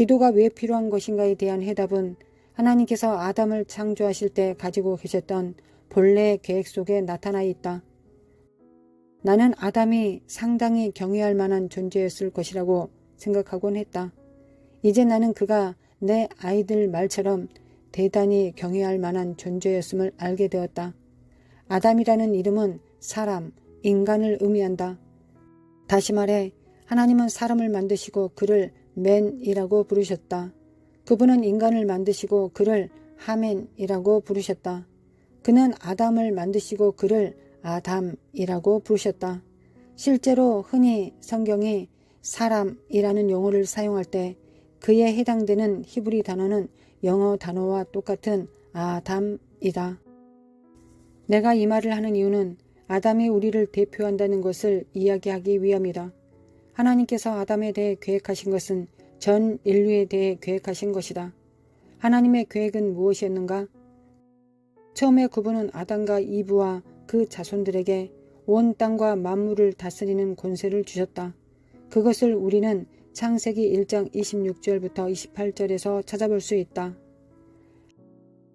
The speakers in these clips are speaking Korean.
기도가 왜 필요한 것인가에 대한 해답은 하나님께서 아담을 창조하실 때 가지고 계셨던 본래의 계획 속에 나타나 있다. 나는 아담이 상당히 경외할 만한 존재였을 것이라고 생각하곤 했다. 이제 나는 그가 내 아이들 말처럼 대단히 경외할 만한 존재였음을 알게 되었다. 아담이라는 이름은 사람, 인간을 의미한다. 다시 말해 하나님은 사람을 만드시고 그를 맨이라고 부르셨다. 그분은 인간을 만드시고 그를 하멘이라고 부르셨다. 그는 아담을 만드시고 그를 아담이라고 부르셨다. 실제로 흔히 성경이 사람이라는 용어를 사용할 때 그에 해당되는 히브리 단어는 영어 단어와 똑같은 아담이다. 내가 이 말을 하는 이유는 아담이 우리를 대표한다는 것을 이야기하기 위함이다. 하나님께서 아담에 대해 계획하신 것은 전 인류에 대해 계획하신 것이다. 하나님의 계획은 무엇이었는가? 처음에 그분은 아담과 이브와 그 자손들에게 온 땅과 만물을 다스리는 권세를 주셨다. 그것을 우리는 창세기 1장 26절부터 28절에서 찾아볼 수 있다.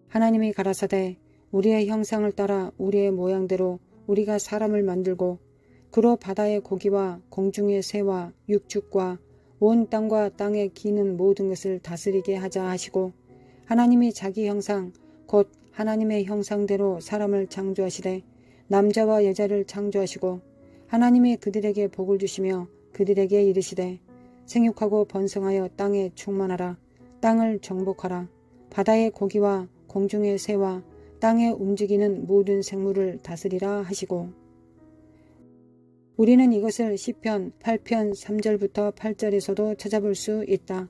하나님이 가라사대 우리의 형상을 따라 우리의 모양대로 우리가 사람을 만들고 그로 바다의 고기와 공중의 새와 육축과 온 땅과 땅에 기는 모든 것을 다스리게 하자 하시고 하나님이 자기 형상 곧 하나님의 형상대로 사람을 창조하시되 남자와 여자를 창조하시고 하나님이 그들에게 복을 주시며 그들에게 이르시되 생육하고 번성하여 땅에 충만하라 땅을 정복하라 바다의 고기와 공중의 새와 땅에 움직이는 모든 생물을 다스리라 하시고 우리는 이것을 시편 8편 3절부터 8절에서도 찾아볼 수 있다.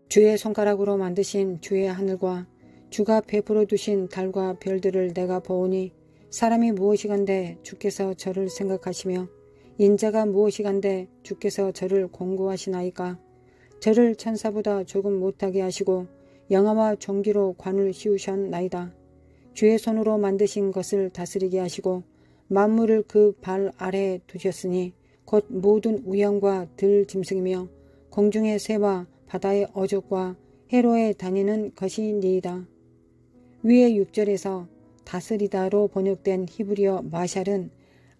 주의 손가락으로 만드신 주의 하늘과 주가 베풀어 두신 달과 별들을 내가 보오니 사람이 무엇이간데 주께서 저를 생각하시며 인자가 무엇이간데 주께서 저를 공고하시나이까. 저를 천사보다 조금 못하게 하시고 영화와 종기로 관을 씌우셨나이다. 주의 손으로 만드신 것을 다스리게 하시고 만물을 그 발 아래에 두셨으니 곧 모든 우양과 들짐승이며 공중의 새와 바다의 어족과 해로에 다니는 것이니이다. 위의 6절에서 다스리다로 번역된 히브리어 마샬은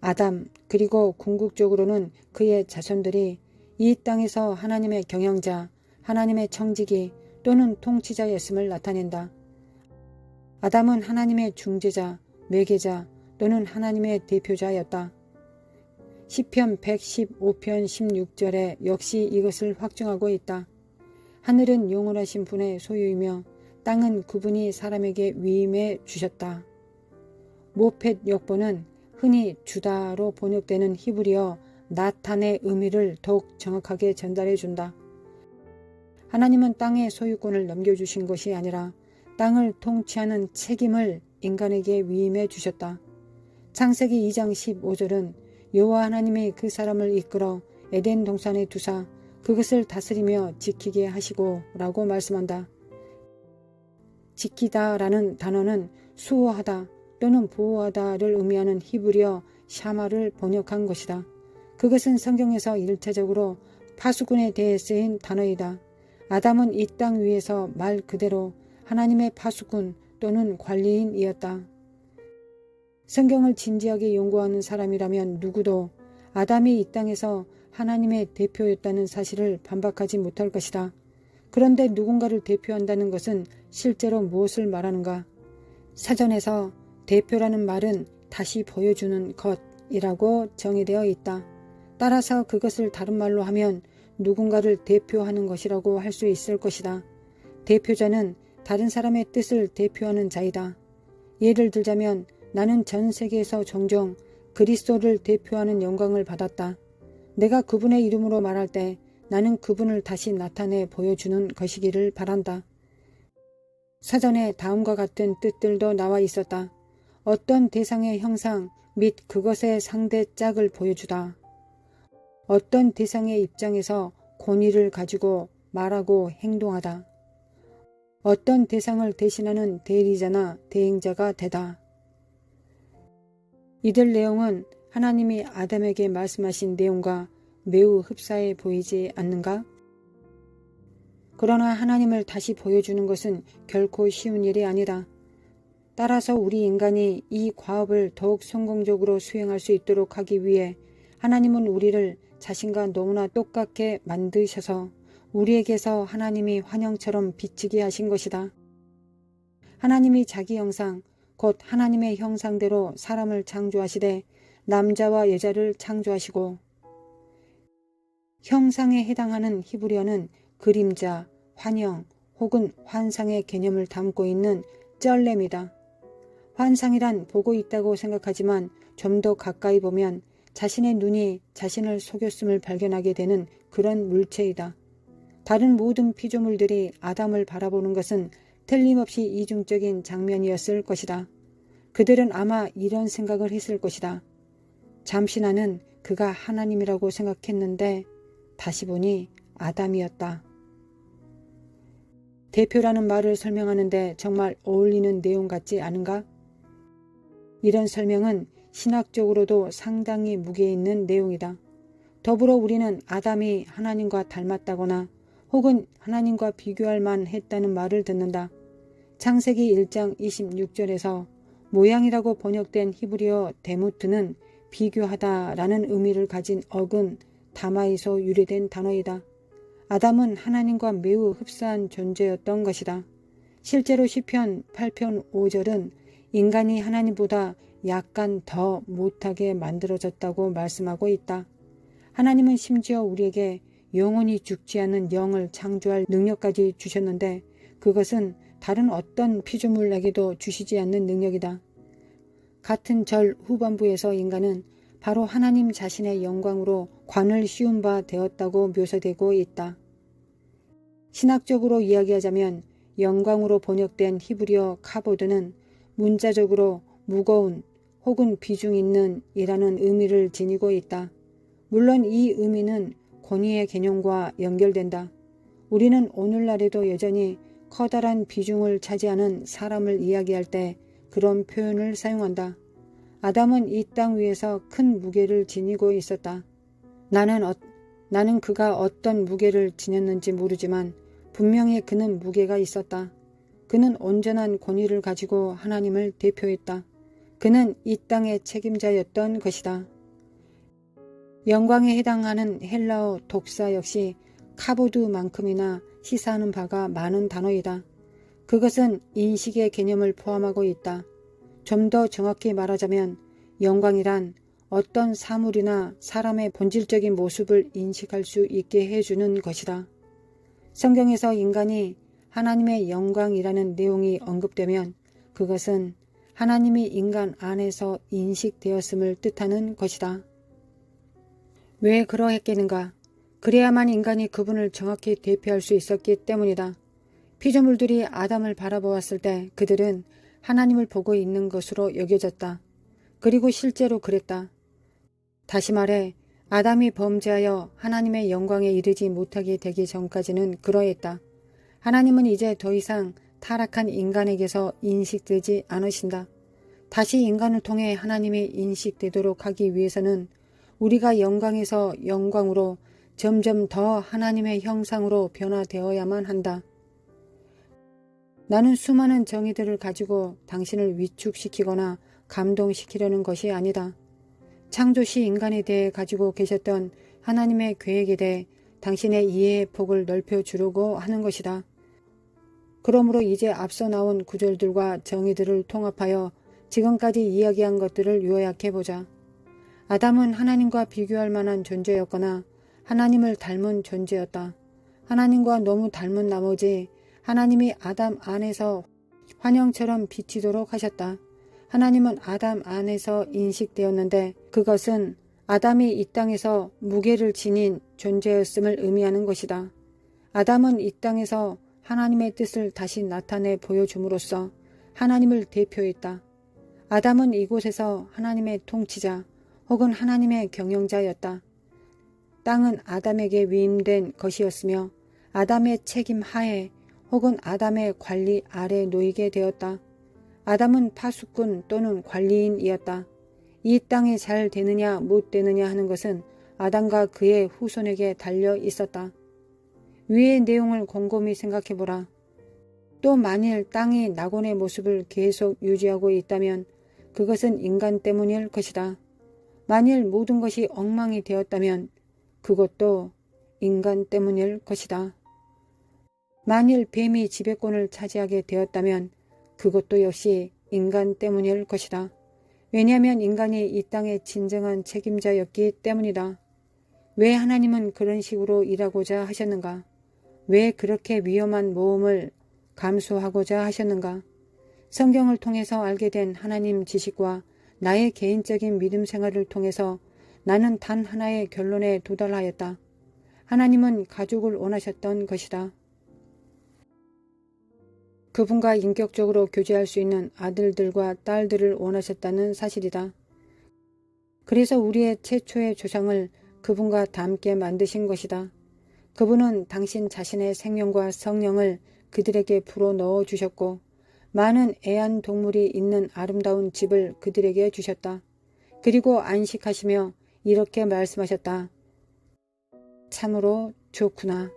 아담 그리고 궁극적으로는 그의 자손들이 이 땅에서 하나님의 경영자, 하나님의 청지기 또는 통치자였음을 나타낸다. 아담은 하나님의 중재자, 매개자 또는 하나님의 대표자였다. 시편 115편 16절에 역시 이것을 확증하고 있다. 하늘은 영원하신 분의 소유이며 땅은 그분이 사람에게 위임해 주셨다. 모펫 역본은 흔히 주다로 번역되는 히브리어 나탄의 의미를 더욱 정확하게 전달해 준다. 하나님은 땅의 소유권을 넘겨주신 것이 아니라 땅을 통치하는 책임을 인간에게 위임해 주셨다. 창세기 2장 15절은 여호와 하나님이 그 사람을 이끌어 에덴 동산에 두사 그것을 다스리며 지키게 하시고 라고 말씀한다. 지키다 라는 단어는 수호하다 또는 보호하다를 의미하는 히브리어 샤마를 번역한 것이다. 그것은 성경에서 일차적으로 파수꾼에 대해 쓰인 단어이다. 아담은 이 땅 위에서 말 그대로 하나님의 파수꾼 또는 관리인이었다. 성경을 진지하게 연구하는 사람이라면 누구도 아담이 이 땅에서 하나님의 대표였다는 사실을 반박하지 못할 것이다. 그런데 누군가를 대표한다는 것은 실제로 무엇을 말하는가? 사전에서 대표라는 말은 다시 보여주는 것이라고 정의되어 있다. 따라서 그것을 다른 말로 하면 누군가를 대표하는 것이라고 할 수 있을 것이다. 대표자는 다른 사람의 뜻을 대표하는 자이다. 예를 들자면 나는 전 세계에서 종종 그리스도를 대표하는 영광을 받았다. 내가 그분의 이름으로 말할 때 나는 그분을 다시 나타내 보여주는 것이기를 바란다. 사전에 다음과 같은 뜻들도 나와 있었다. 어떤 대상의 형상 및 그것의 상대 짝을 보여주다. 어떤 대상의 입장에서 권위를 가지고 말하고 행동하다. 어떤 대상을 대신하는 대리자나 대행자가 되다. 이들 내용은 하나님이 아담에게 말씀하신 내용과 매우 흡사해 보이지 않는가? 그러나 하나님을 다시 보여주는 것은 결코 쉬운 일이 아니다. 따라서 우리 인간이 이 과업을 더욱 성공적으로 수행할 수 있도록 하기 위해 하나님은 우리를 자신과 너무나 똑같게 만드셔서 우리에게서 하나님이 환영처럼 비치게 하신 것이다. 하나님이 자기 형상, 곧 하나님의 형상대로 사람을 창조하시되 남자와 여자를 창조하시고, 형상에 해당하는 히브리어는 그림자, 환영 혹은 환상의 개념을 담고 있는 쩔렘이다. 환상이란 보고 있다고 생각하지만 좀 더 가까이 보면 자신의 눈이 자신을 속였음을 발견하게 되는 그런 물체이다. 다른 모든 피조물들이 아담을 바라보는 것은 틀림없이 이중적인 장면이었을 것이다. 그들은 아마 이런 생각을 했을 것이다. 잠시 나는 그가 하나님이라고 생각했는데 다시 보니 아담이었다. 대표라는 말을 설명하는데 정말 어울리는 내용 같지 않은가? 이런 설명은 신학적으로도 상당히 무게 있는 내용이다. 더불어 우리는 아담이 하나님과 닮았다거나 혹은 하나님과 비교할 만했다는 말을 듣는다. 창세기 1장 26절에서 모양이라고 번역된 히브리어 데무트는 비교하다라는 의미를 가진 어근 다마에서 유래된 단어이다. 아담은 하나님과 매우 흡사한 존재였던 것이다. 실제로 시편 8편 5절은 인간이 하나님보다 약간 더 못하게 만들어졌다고 말씀하고 있다. 하나님은 심지어 우리에게 영원히 죽지 않는 영을 창조할 능력까지 주셨는데 그것은 다른 어떤 피조물에게도 주시지 않는 능력이다. 같은 절 후반부에서 인간은 바로 하나님 자신의 영광으로 관을 씌운 바 되었다고 묘사되고 있다. 신학적으로 이야기하자면 영광으로 번역된 히브리어 카보드는 문자적으로 무거운 혹은 비중 있는 이라는 의미를 지니고 있다. 물론 이 의미는 권위의 개념과 연결된다. 우리는 오늘날에도 여전히 커다란 비중을 차지하는 사람을 이야기할 때 그런 표현을 사용한다. 아담은 이 땅 위에서 큰 무게를 지니고 있었다. 나는 그가 어떤 무게를 지녔는지 모르지만 분명히 그는 무게가 있었다. 그는 온전한 권위를 가지고 하나님을 대표했다. 그는 이 땅의 책임자였던 것이다. 영광에 해당하는 헬라어 독사 역시 카보드만큼이나 시사하는 바가 많은 단어이다. 그것은 인식의 개념을 포함하고 있다. 좀 더 정확히 말하자면 영광이란 어떤 사물이나 사람의 본질적인 모습을 인식할 수 있게 해주는 것이다. 성경에서 인간이 하나님의 영광이라는 내용이 언급되면 그것은 하나님이 인간 안에서 인식되었음을 뜻하는 것이다. 왜 그러했겠는가? 그래야만 인간이 그분을 정확히 대표할 수 있었기 때문이다. 피조물들이 아담을 바라보았을 때 그들은 하나님을 보고 있는 것으로 여겨졌다. 그리고 실제로 그랬다. 다시 말해 아담이 범죄하여 하나님의 영광에 이르지 못하게 되기 전까지는 그러했다. 하나님은 이제 더 이상 타락한 인간에게서 인식되지 않으신다. 다시 인간을 통해 하나님이 인식되도록 하기 위해서는 우리가 영광에서 영광으로 점점 더 하나님의 형상으로 변화되어야만 한다. 나는 수많은 정의들을 가지고 당신을 위축시키거나 감동시키려는 것이 아니다. 창조시 인간에 대해 가지고 계셨던 하나님의 계획에 대해 당신의 이해의 폭을 넓혀주려고 하는 것이다. 그러므로 이제 앞서 나온 구절들과 정의들을 통합하여 지금까지 이야기한 것들을 요약해보자. 아담은 하나님과 비교할 만한 존재였거나 하나님을 닮은 존재였다. 하나님과 너무 닮은 나머지 하나님이 아담 안에서 환영처럼 비치도록 하셨다. 하나님은 아담 안에서 인식되었는데 그것은 아담이 이 땅에서 무게를 지닌 존재였음을 의미하는 것이다. 아담은 이 땅에서 하나님의 뜻을 다시 나타내 보여줌으로써 하나님을 대표했다. 아담은 이곳에서 하나님의 통치자 혹은 하나님의 경영자였다. 땅은 아담에게 위임된 것이었으며 아담의 책임 하에 혹은 아담의 관리 아래 놓이게 되었다. 아담은 파수꾼 또는 관리인이었다. 이 땅이 잘 되느냐 못 되느냐 하는 것은 아담과 그의 후손에게 달려 있었다. 위의 내용을 곰곰이 생각해보라. 또 만일 땅이 낙원의 모습을 계속 유지하고 있다면 그것은 인간 때문일 것이다. 만일 모든 것이 엉망이 되었다면 그것도 인간 때문일 것이다. 만일 뱀이 지배권을 차지하게 되었다면 그것도 역시 인간 때문일 것이다. 왜냐하면 인간이 이 땅의 진정한 책임자였기 때문이다. 왜 하나님은 그런 식으로 일하고자 하셨는가? 왜 그렇게 위험한 모험을 감수하고자 하셨는가? 성경을 통해서 알게 된 하나님 지식과 나의 개인적인 믿음 생활을 통해서 나는 단 하나의 결론에 도달하였다. 하나님은 가족을 원하셨던 것이다. 그분과 인격적으로 교제할 수 있는 아들들과 딸들을 원하셨다는 사실이다. 그래서 우리의 최초의 조상을 그분과 닮게 만드신 것이다. 그분은 당신 자신의 생명과 성령을 그들에게 불어넣어 주셨고 많은 애완동물이 있는 아름다운 집을 그들에게 주셨다. 그리고 안식하시며 이렇게 말씀하셨다. 참으로 좋구나.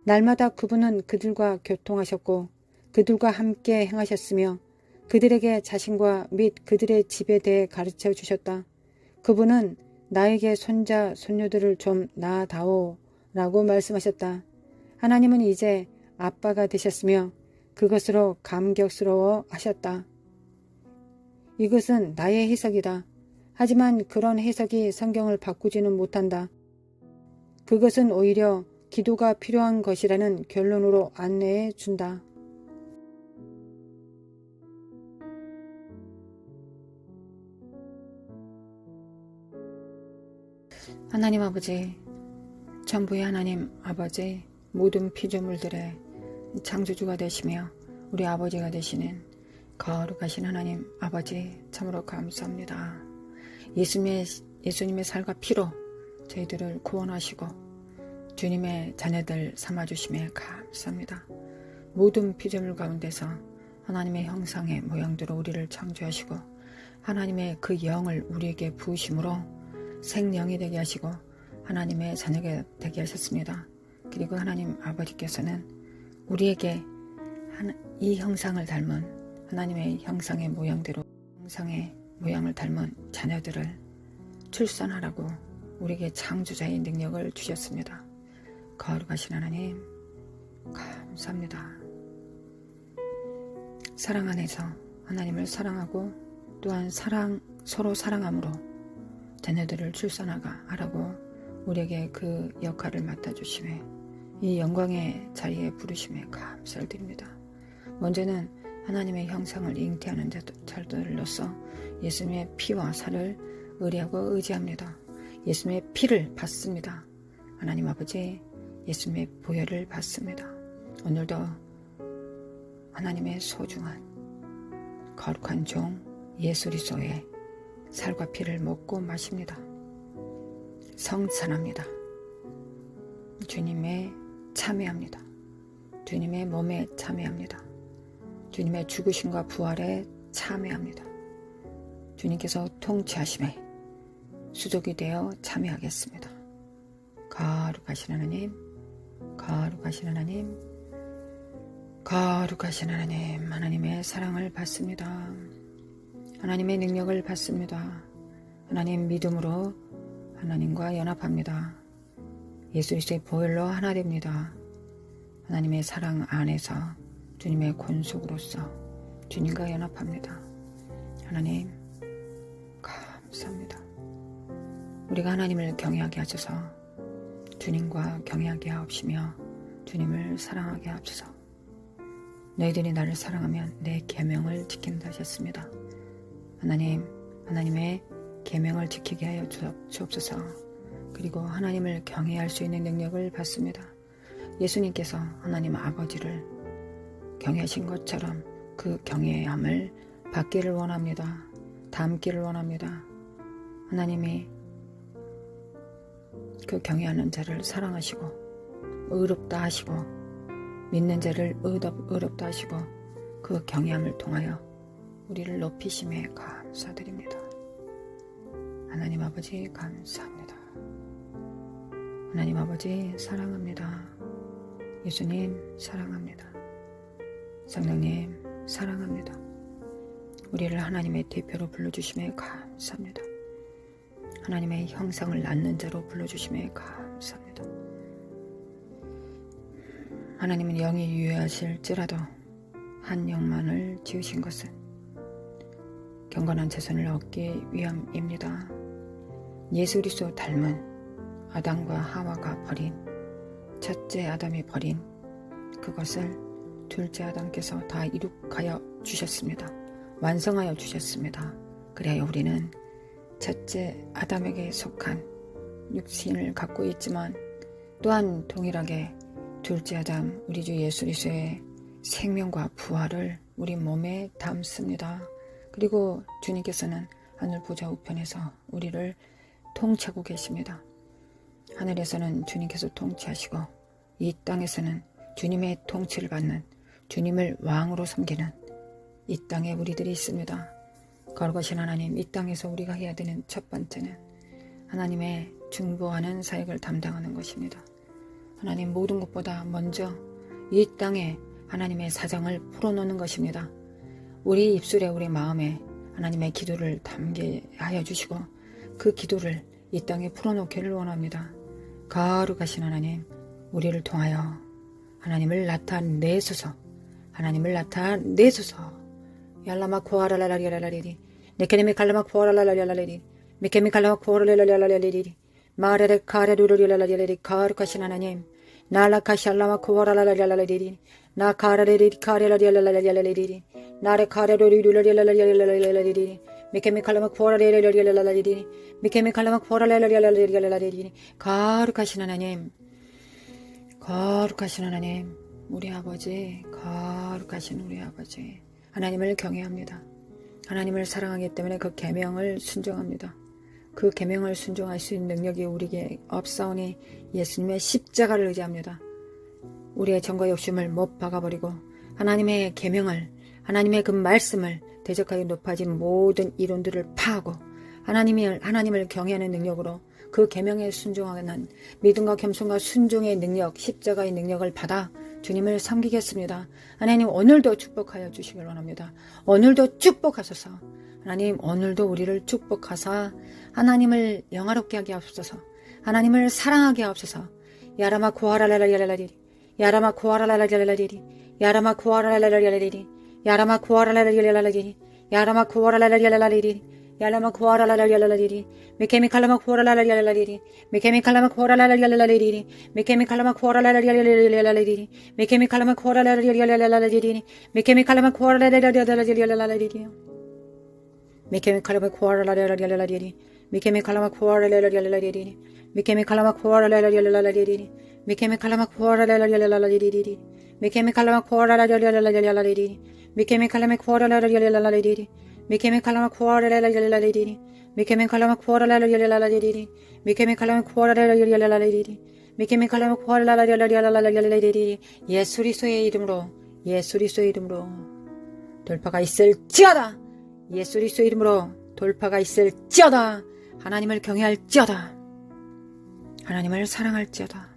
날마다 그분은 그들과 교통하셨고 그들과 함께 행하셨으며 그들에게 자신과 및 그들의 집에 대해 가르쳐 주셨다. 그분은 나에게 손자, 손녀들을 좀 낳아다오 라고 말씀하셨다. 하나님은 이제 아빠가 되셨으며 그것으로 감격스러워 하셨다. 이것은 나의 해석이다. 하지만 그런 해석이 성경을 바꾸지는 못한다. 그것은 오히려 기도가 필요한 것이라는 결론으로 안내해 준다. 하나님 아버지, 전부의 하나님 아버지, 모든 피조물들의 창조주가 되시며 우리 아버지가 되시는 거룩하신 하나님 아버지 참으로 감사합니다. 예수님의 살과 피로 저희들을 구원하시고 주님의 자녀들 삼아주심에 감사합니다. 모든 피조물 가운데서 하나님의 형상의 모양대로 우리를 창조하시고 하나님의 그 영을 우리에게 부으심으로 생명이 되게 하시고 하나님의 자녀가 되게 하셨습니다. 그리고 하나님 아버지께서는 우리에게 이 형상을 닮은 하나님의 형상의 모양대로 형상의 모양을 닮은 자녀들을 출산하라고 우리에게 창조자의 능력을 주셨습니다. 거룩하신 하나님 감사합니다. 사랑 안에서 하나님을 사랑하고 또한 서로 사랑함으로 자녀들을 출산하라고 우리에게 그 역할을 맡아주심에 이 영광의 자리에 부르심에 감사를 드립니다. 먼저는 하나님의 형상을 잉태하는 자들로서 예수님의 피와 살을 의뢰하고 의지합니다. 예수님의 피를 받습니다. 하나님 아버지 예수님의 보혈을 받습니다. 오늘도 하나님의 소중한 거룩한 종 예수 그리스도의 살과 피를 먹고 마십니다. 성찬합니다. 주님의 참여합니다. 주님의 몸에 참여합니다. 주님의 죽으심과 부활에 참여합니다. 주님께서 통치하심에 수족이 되어 참여하겠습니다. 거룩하신 하나님, 거룩하신 하나님, 거룩하신 하나님, 하나님의 사랑을 받습니다. 하나님의 능력을 받습니다. 하나님 믿음으로 하나님과 연합합니다. 예수 그리스도의 보혈로 하나 됩니다. 하나님의 사랑 안에서 주님의 권속으로서 주님과 연합합니다. 하나님 감사합니다. 우리가 하나님을 경외하게 하셔서 주님과 경외하게 하옵시며 주님을 사랑하게 하옵소서. 너희들이 나를 사랑하면 내 계명을 지킨다 하셨습니다. 하나님, 하나님의 계명을 지키게 하여 주옵소서. 그리고 하나님을 경외할 수 있는 능력을 받습니다. 예수님께서 하나님 아버지를 경외하신 것처럼 그 경외함을 받기를 원합니다. 닮기를 원합니다. 하나님이 그 경외하는 자를 사랑하시고 의롭다 하시고 믿는 자를 의롭다 하시고 그 경외함을 통하여 우리를 높이심에 감사드립니다. 하나님 아버지 감사합니다. 하나님 아버지 사랑합니다. 예수님 사랑합니다. 성령님 사랑합니다. 우리를 하나님의 대표로 불러주심에 감사합니다. 하나님의 형상을 낳는 자로 불러주심에 감사합니다. 하나님은 영이 유효하실지라도 한 영만을 지으신 것은 경건한 자손을 얻기 위함입니다. 예수 그리스도 닮은 아담과 하와가 버린, 첫째 아담이 버린 그것을 둘째 아담께서 다 이룩하여 주셨습니다. 완성하여 주셨습니다. 그래야 우리는 첫째 아담에게 속한 육신을 갖고 있지만 또한 동일하게 둘째 아담 우리 주 예수 그리스도의 생명과 부활을 우리 몸에 담습니다. 그리고 주님께서는 하늘 보좌 우편에서 우리를 통치하고 계십니다. 하늘에서는 주님께서 통치하시고 이 땅에서는 주님의 통치를 받는, 주님을 왕으로 섬기는 이 땅에 우리들이 있습니다. 거룩하신 하나님, 이 땅에서 우리가 해야 되는 첫 번째는 하나님의 중보하는 사역을 담당하는 것입니다. 하나님, 모든 것보다 먼저 이 땅에 하나님의 사정을 풀어놓는 것입니다. 우리 입술에, 우리 마음에 하나님의 기도를 담게 하여 주시고 그 기도를 이 땅에 풀어놓기를 원합니다. 거룩하신 하나님, 우리를 통하여 하나님을 나타내소서. 하나님을 나타내소서. 얄라마 코아라라라리라라리리 네케네미 칼라마 코아라라라리라라리리 미케미 칼라마 코아라라라라리리 마레레 카레루루리라라리리 거룩하신 하나님, 날라카샬라마 코아라라라라리리 나 카라레리 카레라리라라리라리리 나레 카레루루리라라리라라리리 미케미 칼라마 코아라라라리라라리리 미케미 칼라마 코아라라라리라라리리 거룩하신 하나님, 거룩하신 하나님, 우리 아버지, 거룩하신 우리 아버지, 하나님을 경외합니다. 하나님을 사랑하기 때문에 그 계명을 순종합니다. 그 계명을 순종할 수 있는 능력이 우리에게 없사오니 예수님의 십자가를 의지합니다. 우리의 정과 욕심을 못 박아버리고 하나님의 계명을, 하나님의 그 말씀을 대적하게 높아진 모든 이론들을 파하고 하나님을 경외하는 능력으로 그 계명에 순종하는 믿음과 겸손과 순종의 능력, 십자가의 능력을 받아 주님을 섬기겠습니다. 하나님, 오늘도 축복하여 주시길 원합니다. 오늘도 축복하소서. 하나님, 오늘도 우리를 축복하사 하나님을 영화롭게 하게 하옵소서. 하나님을 사랑하게 하옵소서. 야라마 코아라라라라라리리 야라마 코아라라라라라리리 야라마 코아라라라라라리리 야라마 코아라라라라라리리 야라마 코아라라라라라리리 야라마 코아라라라라라리리 미케미 칼라마 코아라라라라라리리 미케미 칼라마 코아라라라라라리리 미케미 칼라마 코아라라라라라리리 미케미 칼라마 코아라라라라라리리 미케미 칼라마 코아라라라라라리리 미케미 칼라마 코아라라라라라리리 미케미 칼라마 코아라라라라라리리 미케미 칼라마 코아라라라라라리리 미케미 칼라마 코아라라라라라리리 미케미 칼라마 코아라라라라라리리 미케미 칼라마 코아라라라라라리리 미케미 칼라마 코아라라라라라리리 미케미 칼라마 코아라라라라라리리 미케미 칼라마 코아라라라라라리리 미케미 칼라마 코아라라라라라리리 예수 그리스도의 이름으로, 예수 그리스도의 이름으로 돌파가 있을지어다. 예수 그리스도의 이름으로 돌파가 있을지어다. 하나님을 경외할지어다. 하나님을 사랑할지어다.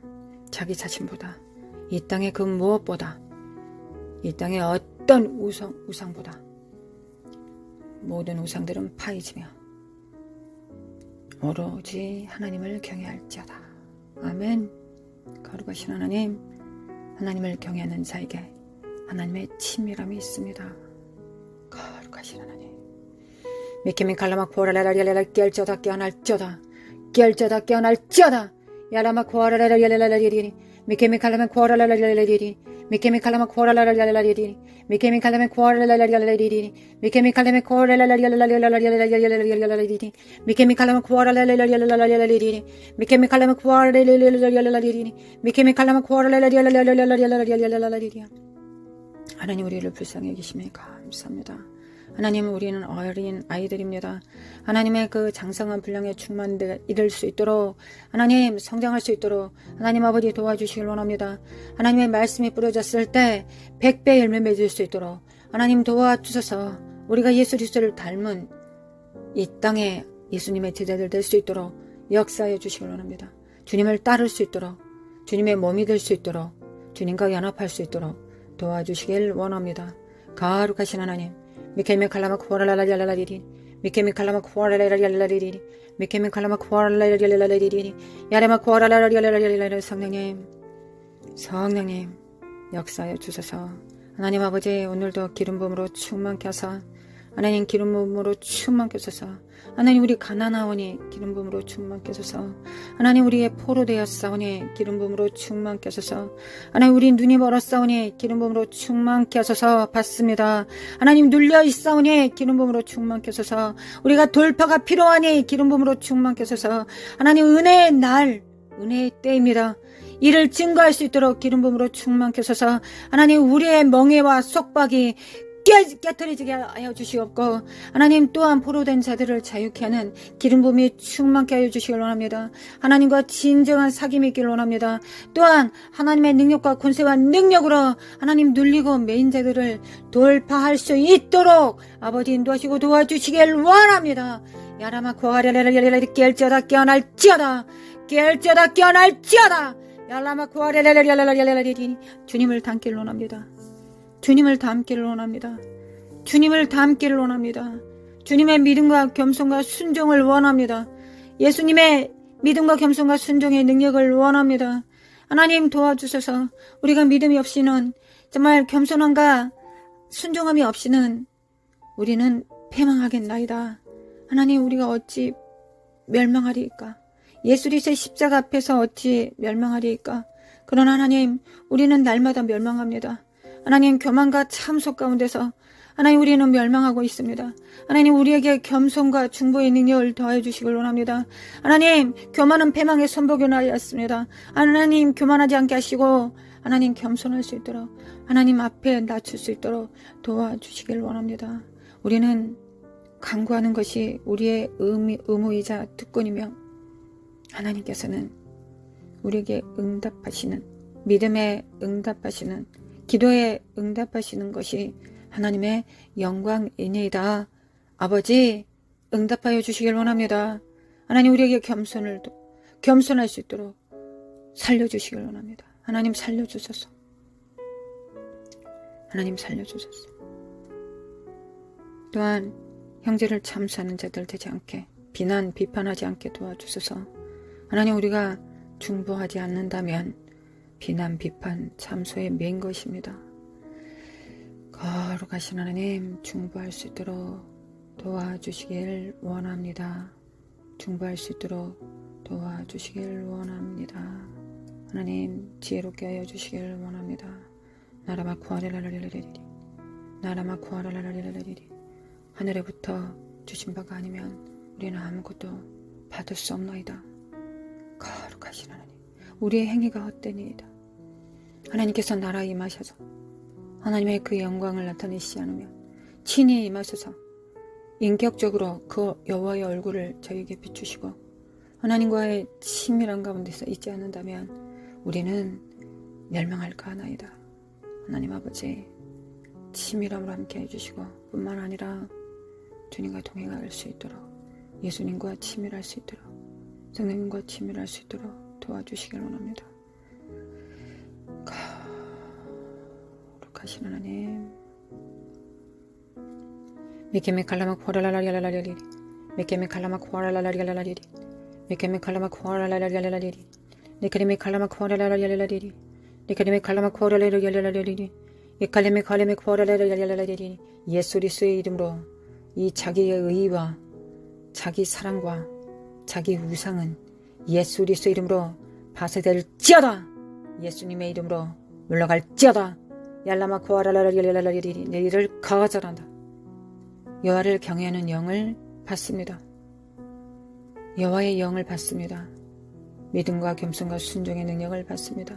자기 자신보다, 이 땅의 그 무엇보다, 이 땅의 어떤 우상보다 모든 우상들은 파이지며 오로지 하나님을 경외할지어다. 아멘. 거룩하신 하나님, 하나님을 경외하는 자에게 하나님의 친밀함이 있습니다. 거룩하신 하나님, 미케미 칼라마 코아라라라라라 깨알지어다 깨어날지어다 깨알지어다 깨어날지어다 야라마 코아라라라라라리리 미케미 칼라마 코아라라라라리리 미케미 칼라마 코아라라라라리리 미케미 칼라마 코아라라라라리리 미케미 칼라마 코아라라라라리리 미케미 칼라마 코아라라라라리리 미케미 칼라마 코아라라라라리리 미케미 칼라마 코아라라라라리리 하나님, 우리를 불쌍히 여기심에 감사합니다. 하나님, 우리는 어린 아이들입니다. 하나님의 그 장성한 분량의 충만에 이를 수 있도록, 하나님 성장할 수 있도록 하나님 아버지 도와주시길 원합니다. 하나님의 말씀이 뿌려졌을 때 100배 열매 맺을 수 있도록 하나님 도와주셔서 우리가 예수 그리스도를 닮은 이 땅에 예수님의 제자들 될 수 있도록 역사해 주시길 원합니다. 주님을 따를 수 있도록, 주님의 몸이 될 수 있도록, 주님과 연합할 수 있도록 도와주시길 원합니다. 거룩하신 하나님, 미케미 칼라마 쿠아랄랄랄랄라리리, 미케미 칼라마 쿠아랄랄랄랄라리리, 미케미 칼라마 쿠아랄랄랄랄라리리, 야레마 쿠아랄랄랄랄라리리. 성령님 역사하여 주소서. 하나님 아버지, 오늘도 기름 부음으로 충만케 하사, 하나님 기름 부음으로 충만케 하소서. 하나님 우리 가난하오니 기름 부음으로 충만케 하소서. 하나님 우리의 포로 되었사오니 기름 부음으로 충만케 하소서. 하나님 우리 눈이 멀었사오니 기름 부음으로 충만케 하소서. 받습니다. 하나님 눌려 있사오니 기름 부음으로 충만케 하소서. 우리가 돌파가 필요하니 기름 부음으로 충만케 하소서. 하나님 은혜의 날, 은혜의 때입니다. 이를 증거할 수 있도록 기름 부음으로 충만케 하소서. 하나님 우리의 멍에와 속박이 깨트리지게 하여 주시옵고, 하나님 또한 포로된 자들을 자유케 하는 기름 부음이 충만케 하여 주시길 원합니다. 하나님과 진정한 사귐이 있기를 원합니다. 또한 하나님의 능력과 권세와 능력으로 하나님 눌리고 매인 자들을 돌파할 수 있도록 아버지 인도하시고 도와주시길 원합니다. 야라마 고아레레레레레 깰지어다 깨어날지어다 깰지어다 깨어날지어다 야라마 고아레레레레레레레. 주님을 닮기를 원합니다. 주님을 닮기를 원합니다. 주님을 닮기를 원합니다. 주님의 믿음과 겸손과 순종을 원합니다. 예수님의 믿음과 겸손과 순종의 능력을 원합니다. 하나님 도와주셔서 우리가 믿음이 없이는, 정말 겸손함과 순종함이 없이는 우리는 패망하겠나이다. 하나님 우리가 어찌 멸망하리이까? 예수 그리스도의 십자가 앞에서 어찌 멸망하리이까? 그러나 하나님 우리는 날마다 멸망합니다. 하나님 교만과 참소 가운데서 하나님 우리는 멸망하고 있습니다. 하나님 우리에게 겸손과 중보의 능력을 더하여 주시길 원합니다. 하나님 교만은 패망의 선복이나였습니다. 하나님 교만하지 않게 하시고 하나님 겸손할 수 있도록, 하나님 앞에 낮출 수 있도록 도와주시길 원합니다. 우리는 간구하는 것이 우리의 의무이자 특권이며, 하나님께서는 우리에게 응답하시는, 믿음에 응답하시는, 기도에 응답하시는 것이 하나님의 영광이니이다. 아버지 응답하여 주시길 원합니다. 하나님 우리에게 겸손할 수 있도록 살려주시길 원합니다. 하나님 살려주소서. 하나님 살려주소서. 또한 형제를 참수하는 자들 되지 않게, 비난 비판하지 않게 도와주소서. 하나님 우리가 중보하지 않는다면 비난, 비판, 참소에 매인 것입니다. 거룩하신 하나님 중보할 수 있도록 도와주시길 원합니다. 중보할 수 있도록 도와주시길 원합니다. 하나님 지혜롭게 하여 주시길 원합니다. 나라마 쿠아랄랄랄랄리리, 나라마 쿠아랄랄랄랄리리. 하늘에부터 주신 바가 아니면 우리는 아무것도 받을 수 없나이다. 거룩하신 하나님, 우리의 행위가 헛되니이다. 하나님께서 나라에 임하셔서 하나님의 그 영광을 나타내시지 않으면 친히 임하셔서 인격적으로 그 여호와의 얼굴을 저에게 비추시고 하나님과의 친밀한 가운데서 있지 않는다면 우리는 멸망할까 하나이다. 하나님 아버지 친밀함으로 함께 해주시고, 뿐만 아니라 주님과 동행할 수 있도록, 예수님과 친밀할 수 있도록, 성령님과 친밀할 수 있도록 도와주시길 원합니다. 거룩하신 하나님, 미케미 칼라마 쿠아랄랄랄랄라리리, 미케미 칼라마 쿠아랄랄랄랄라리리, 미케미 칼라마 쿠아랄랄랄랄라리리, 니카리미 칼라마 쿠아랄랄랄랄라리리, 니카리미 칼라마 쿠아랄랄랄랄라리리, 이칼리미 칼리미 쿠아랄랄랄랄라리리. 예수 그리스도의 이름으로 이 자기의 의와 자기 사랑과 자기 우상은 예수 그리스도 이름으로 파쇄될지어다. 예수님의 이름으로 물러갈지어다. 얄라마 쿠아랄랄랄랄라리리. 내 일을 거절한다. 여호와를 경외하는 영을 받습니다. 여호와의 영을 받습니다. 믿음과 겸손과 순종의 능력을 받습니다.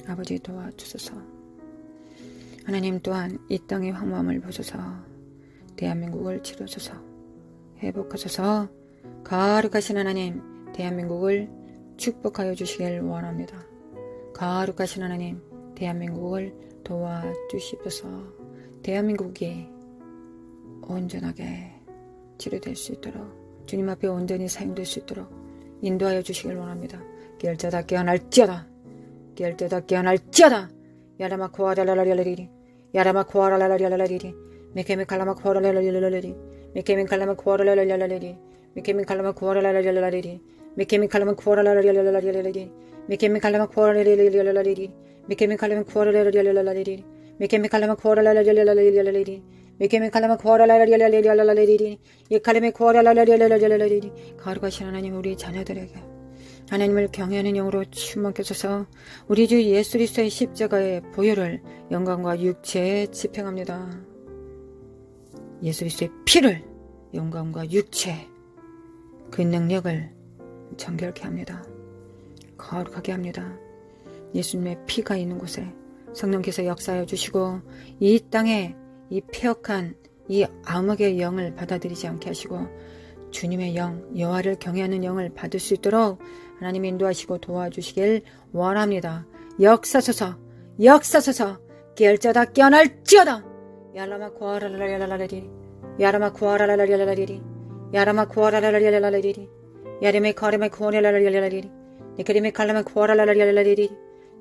아버지 도와주소서. 하나님 또한 이 땅의 황무함을 보소서. 대한민국을 치료소서. 회복하소서. 거룩하신 하나님, 대한민국을 축복하여 주시길 원합니다. 거룩하신 하나님, 대한민국을 도와주시옵소서. 대한민국이 온전하게 치료될 수 있도록, 주님 앞에 온전히 사용될 수 있도록 인도하여 주시길 원합니다. 깨어쩌다 깨어날지어다. 깨어쩌다 깨어날지어다. 야라마코아랄랄랄랄리리. 야라마코아랄랄랄랄리리. 메케미칼라마코아랄랄랄랄리리. 메케미칼라마코아랄랄랄랄리리. 메케미칼라마코아랄랄랄리리. 메케미칼라마코아랄랄랄리리. 메케미칼라마코아랄랄랄리리. 메케미칼라마코아랄랄랄리리. 메케미칼라마코아랄랄랄리리. 메케미칼라마코아랄랄랄리리. 예칼레메코아랄랄랄리리. 거룩하신 하나님, 우리 자녀들에게 하나님을 경외하는 영으로 충만케 하소서. 우리 주 예수 그리스도의 십자가의 보혈을 영광과 육체에 집행합니다. 예수 그리스도의 피를 영광과 육체, 그 능력을 정결케 합니다. 거룩하게 합니다. 예수님의 피가 있는 곳에 성령께서 역사하여 주시고, 이 땅에 이 폐역한 이 암흑의 영을 받아들이지 않게 하시고, 주님의 영, 여호와를 경외하는 영을 받을 수 있도록 하나님 인도하시고 도와주시길 원합니다. 역사소서, 역사소서. 깨어쩌다 깨어날지어다. 야라마코아랄랄랄랄리리. 야라마코아랄랄랄랄리리. 야라마코아랄랄랄랄리리. 야레메카레메코아랄랄랄리리. 니케레메칼레메코아랄랄랄리리.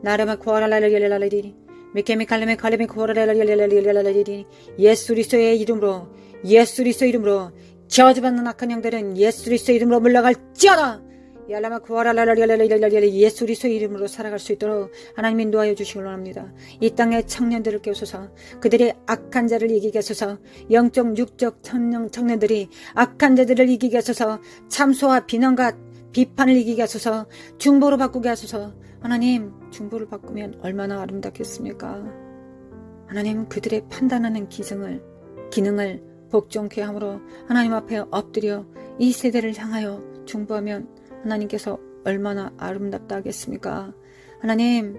나레메코아랄랄랄리리. 미케미칼레메칼레메코아랄랄랄리리. 예수 그리스도의 이름으로, 예수 그리스도의 이름으로 저주받는 악한 영들은 예수 그리스도의 이름으로 물러갈지어다. 야라마 구하랄랄랄랄랄랄랄. 예수 그리스도의 이름으로 살아갈 수 있도록 하나님 인도하여 주시길 원합니다. 이 땅의 청년들을 깨우소서. 그들이 악한 자를 이기게 하소서. 영적 육적 청년들이 악한 자들을 이기게 하소서. 참소와 비난과 비판을 이기게 하소서. 중보로 바꾸게 하소서. 하나님, 중보를 바꾸면 얼마나 아름답겠습니까? 하나님, 그들의 판단하는 기능을 복종케 함으로 하나님 앞에 엎드려 이 세대를 향하여 중보하면 하나님께서 얼마나 아름답다 하겠습니까? 하나님,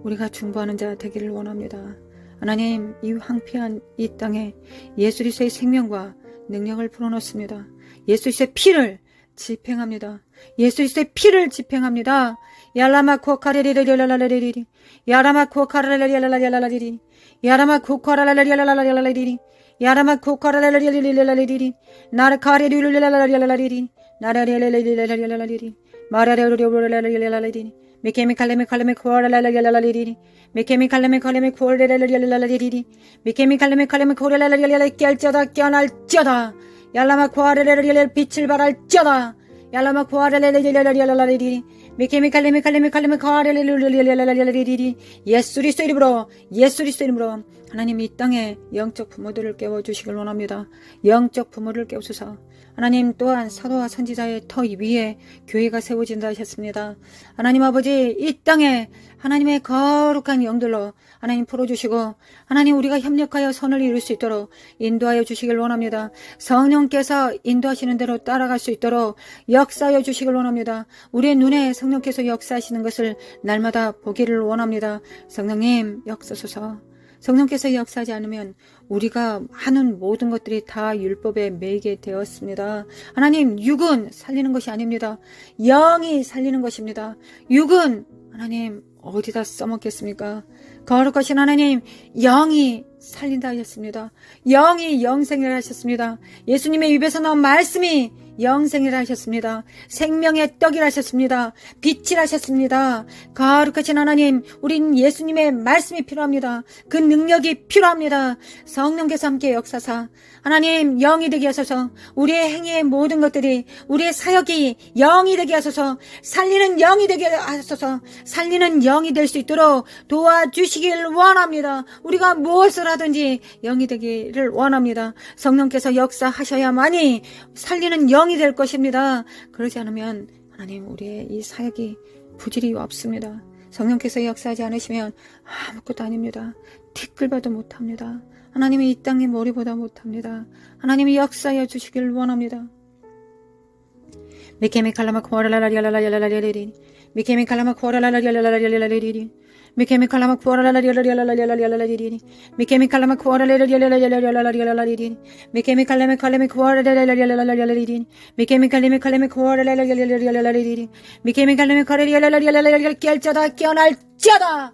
우리가 중보하는 자 되기를 원합니다. 하나님, 이 황폐한 이 땅에 예수 그리스도의 생명과 능력을 불어넣습니다. 예수 그리스도의 피를 집행합니다. 예수 그리스도의 피를 집행합니다. 야라마코카레리리리리리리리. 야라마코카레리리리리리리. 야라마코카레리리리리리리. 야라마코카레리리리리리리. 나르카레리리리리리리. 나라레레레레레레레레레리. 마라레레레레레레레레리. 미케미칼레메칼레메코아랄랄랄랄랄리리. 미케미칼레메칼레메코아랄랄랄랄리리. 미케미칼레메칼레메코아랄랄랄랄리. 깨알쩌다 깨어날쩌다. 야라마코아레레레레레. 빛을 발할쩌다. 야라마코아레레레레레레레리. 미케미칼레메칼레메칼레메코아랄랄랄랄랄리리. 예수 그리스도 이름으로, 예수 그리스도 이름으로 하나님, 이 땅에 영적 부모들을 깨워주시길 원합니다. 영적 부모를 깨우소서. 하나님, 또한 사도와 선지자의 터 위에 교회가 세워진다 하셨습니다. 하나님 아버지, 이 땅에 하나님의 거룩한 영들로 하나님 풀어주시고, 하나님, 우리가 협력하여 선을 이룰 수 있도록 인도하여 주시길 원합니다. 성령께서 인도하시는 대로 따라갈 수 있도록 역사하여 주시길 원합니다. 우리의 눈에 성령께서 역사하시는 것을 날마다 보기를 원합니다. 성령님, 역사소서. 성령께서 역사하지 않으면 우리가 하는 모든 것들이 다 율법에 매이게 되었습니다. 하나님, 육은 살리는 것이 아닙니다. 영이 살리는 것입니다. 육은 하나님 어디다 써먹겠습니까? 거룩하신 하나님, 영이 살린다 하셨습니다. 영이 영생이라 하셨습니다. 예수님의 입에서 나온 말씀이 영생이라 하셨습니다. 생명의 떡이라 하셨습니다. 빛이라 하셨습니다. 거룩하신 하나님, 우린 예수님의 말씀이 필요합니다. 그 능력이 필요합니다. 성령께서 함께 역사사 하나님, 영이 되게 하소서. 우리의 행위의 모든 것들이, 우리의 사역이 영이 되게 하소서. 살리는 영이 되게 하소서. 살리는 영이 될 수 있도록 도와주시길 원합니다. 우리가 무엇을 하든지 영이 되기를 원합니다. 성령께서 역사하셔야만이 살리는 영이 될 것입니다. 그러지 않으면 하나님, 우리의 이 사역이 부질이 없습니다. 성령께서 역사하지 않으시면 아무것도 아닙니다. 티끌봐도 못합니다. 하나님이 이 땅에 머리보다 못합니다. 하나님이 역사해 주시길 원합니다. 미케미칼라마 코아랄랄랄랄랄랄랄랄리리. 미케미칼라마 코아랄랄랄랄랄랄랄리리. 미케미칼라마 코아랄랄랄랄랄랄랄리리. 미케미칼라마 코아랄랄랄랄랄랄랄리리. 미케미칼라마 코아랄랄랄랄랄랄리리. 미케미칼라마 코아랄랄랄랄랄리리. 미케미칼라마 코아랄랄랄랄랄랄. 깨알쩌다 깨어날쩌다.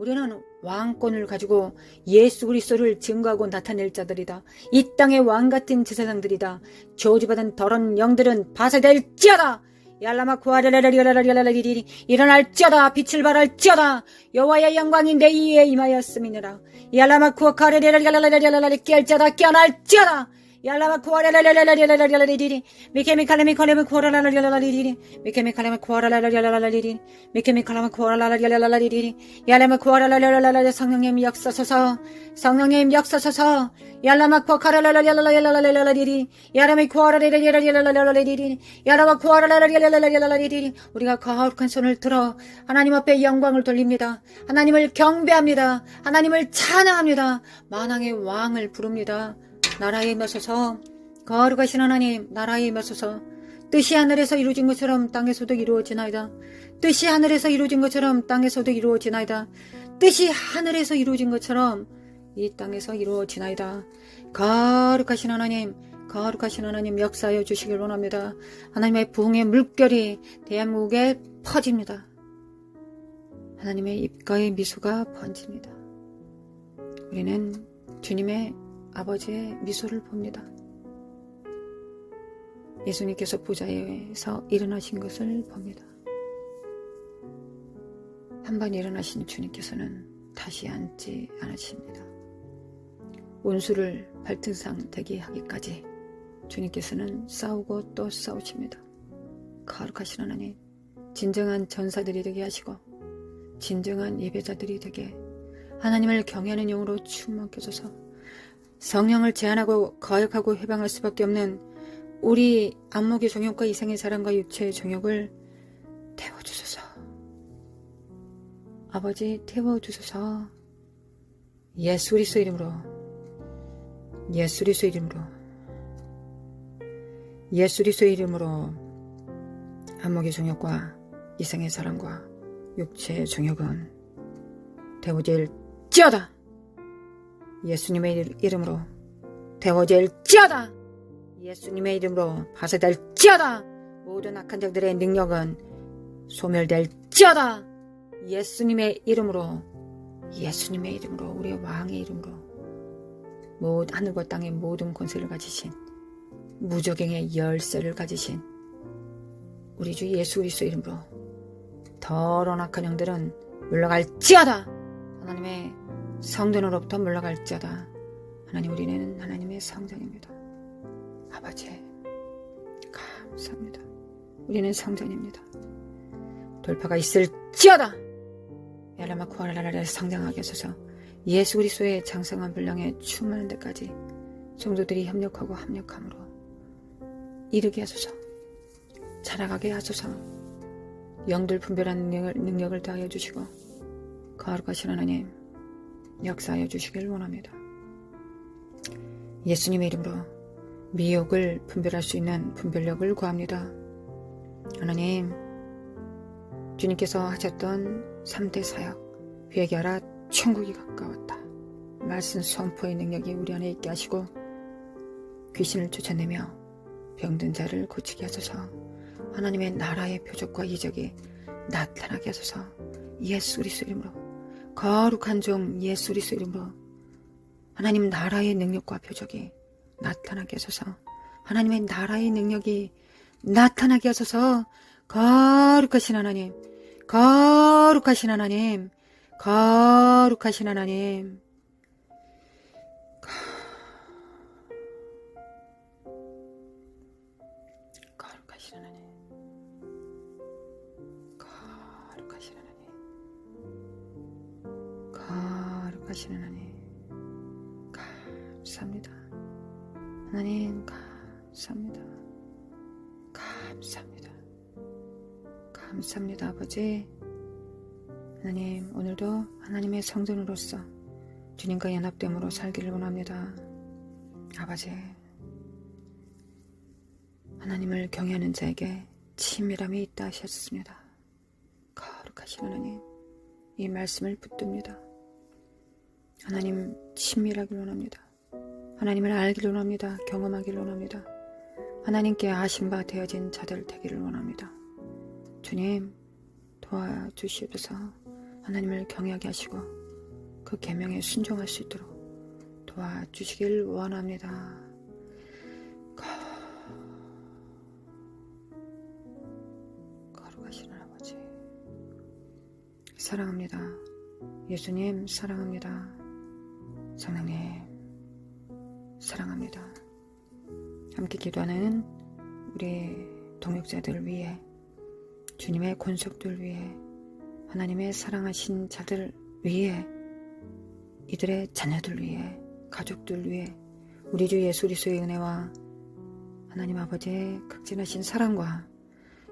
우리는 왕권을 가지고 예수 그리스도를 증거하고 나타낼 자들이다. 이 땅의 왕같은 제사장들이다. 저주받은 더러운 영들은 파쇄될지어다. 얄라마쿠아라라라라라라라리리 일어날지어다. 빛을 발할지어다. 여호와의 영광이 내 위에 임하였음이니라. 얄라마쿠아카레라라라라라라라리 깨알지어다. 깨어날지어다. 얄라마쿠아라라라라라라라리리 미케미칼레미칼레미쿠아라라라라라리리 미케미칼레미쿠아라라라라라리리 미케미칼레미쿠아라라라라라리리 얄라마쿠아라라라라라라 성령님 역사소서 성령님 역사소서 얄라마쿠아카라라라라라라라리리 야라미쿠아라라라라라라리리 야라마쿠아라라라라라라리리 우리가 거룩한 손을 들어 하나님 앞에 영광을 돌립니다. 하나님을 경배합니다. 하나님을 찬양합니다. 만왕의 왕을 부릅니다. 나라에 임하소서. 거룩하신 하나님 나라에 임하소서. 뜻이 하늘에서 이루어진 것처럼 땅에서도 이루어지나이다. 뜻이 하늘에서 이루어진 것처럼 땅에서도 이루어지나이다. 뜻이 하늘에서 이루어진 것처럼 이 땅에서 이루어지나이다. 거룩하신 하나님 역사하여 주시길 원합니다. 하나님의 부흥의 물결이 대한민국에 퍼집니다. 하나님의 입가의 미소가 번집니다. 우리는 주님의 아버지의 미소를 봅니다. 예수님께서 보좌에서 일어나신 것을 봅니다. 한번 일어나신 주님께서는 다시 앉지 않으십니다. 원수를 발등상 되게 하기까지 주님께서는 싸우고 또 싸우십니다. 거룩하신 하나님, 진정한 전사들이 되게 하시고 진정한 예배자들이 되게 하나님을 경외하는 영으로 충만케 하소서. 성령을 제한하고 거역하고 해방할 수밖에 없는 우리 안목의 정욕과 이생의 사랑과 육체의 정욕을 태워주소서. 아버지 태워주소서. 예수 그리스도 이름으로 예수 그리스도 이름으로 예수 그리스도 이름으로 안목의 정욕과 이생의 사랑과 육체의 정욕은 태워질지어다. 예수님의 이름으로 태워질지어다. 예수님의 이름으로 파쇄될지어다. 모든 악한 자들의 능력은 소멸될지어다. 예수님의 이름으로 우리 왕의 이름으로 모든 하늘과 땅의 모든 권세를 가지신 무적행의 열쇠를 가지신 우리 주 예수 그리스도 이름으로 더러운 악한 영들은 물러갈지어다. 하나님의 성전으로부터 물러갈지어다. 하나님, 우리는 하나님의 성전입니다. 아버지 감사합니다. 우리는 성전입니다. 돌파가 있을지어다. 야라마쿠아라라라 성장하게 하소서. 예수 그리스도의 장성한 분량에 충만한 데까지 성도들이 협력하고 합력함으로 이르게 하소서. 자라가게 하소서. 영들 분별하는 능력을 다하여 주시고 거룩하신 하나님 역사하여 주시길 원합니다. 예수님의 이름으로 미혹을 분별할 수 있는 분별력을 구합니다. 하나님, 주님께서 하셨던 3대 사역, 회개하라, 천국이 가까웠다. 말씀 선포의 능력이 우리 안에 있게 하시고 귀신을 쫓아내며 병든 자를 고치게 하소서. 하나님의 나라의 표적과 이적이 나타나게 하소서. 예수 그리스도 이름으로, 거룩한 종 예수 그리스도 이름으로 하나님 나라의 능력과 표적이 나타나게 하소서. 하나님의 나라의 능력이 나타나게 하소서. 거룩하신 하나님, 거룩하신 하나님, 거룩하신 하나님, 거룩하신 하나님, 거룩하신 하나님, 거룩하신 하나님, 감사합니다. 하나님 감사합니다. 감사합니다. 감사합니다. 아버지, 하나님, 오늘도 하나님의 성전으로서 주님과 연합됨으로 살기를 원합니다. 아버지, 하나님을 경외하는 자에게 친밀함이 있다 하셨습니다. 거룩하신 하나님, 이 말씀을 붙듭니다. 하나님 친밀하길 원합니다. 하나님을 알기를 원합니다. 경험하기를 원합니다. 하나님께 아신 바 되어진 자들 되기를 원합니다. 주님 도와주시옵소서. 하나님을 경외하게 하시고 그 계명에 순종할 수 있도록 도와주시길 원합니다. 거룩하신 아버지 사랑합니다. 예수님 사랑합니다. 성령님 사랑합니다. 함께 기도하는 우리 동역자들 위해, 주님의 권속들 위해, 하나님의 사랑하신 자들 위해, 이들의 자녀들 위해, 가족들 위해, 우리 주 예수 그리스도의 은혜와 하나님 아버지의 극진하신 사랑과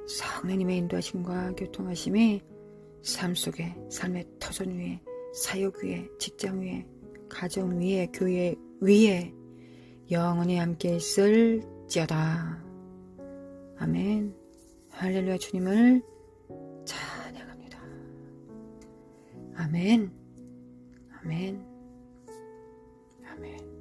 성령님의 인도하심과 교통하심이 삶 속에, 삶의 터전 위에, 사역 위에, 직장 위에, 가정 위에, 교회 위에 영원히 함께 있을지어다. 아멘. 할렐루야. 주님을 찬양합니다. 아멘. 아멘. 아멘.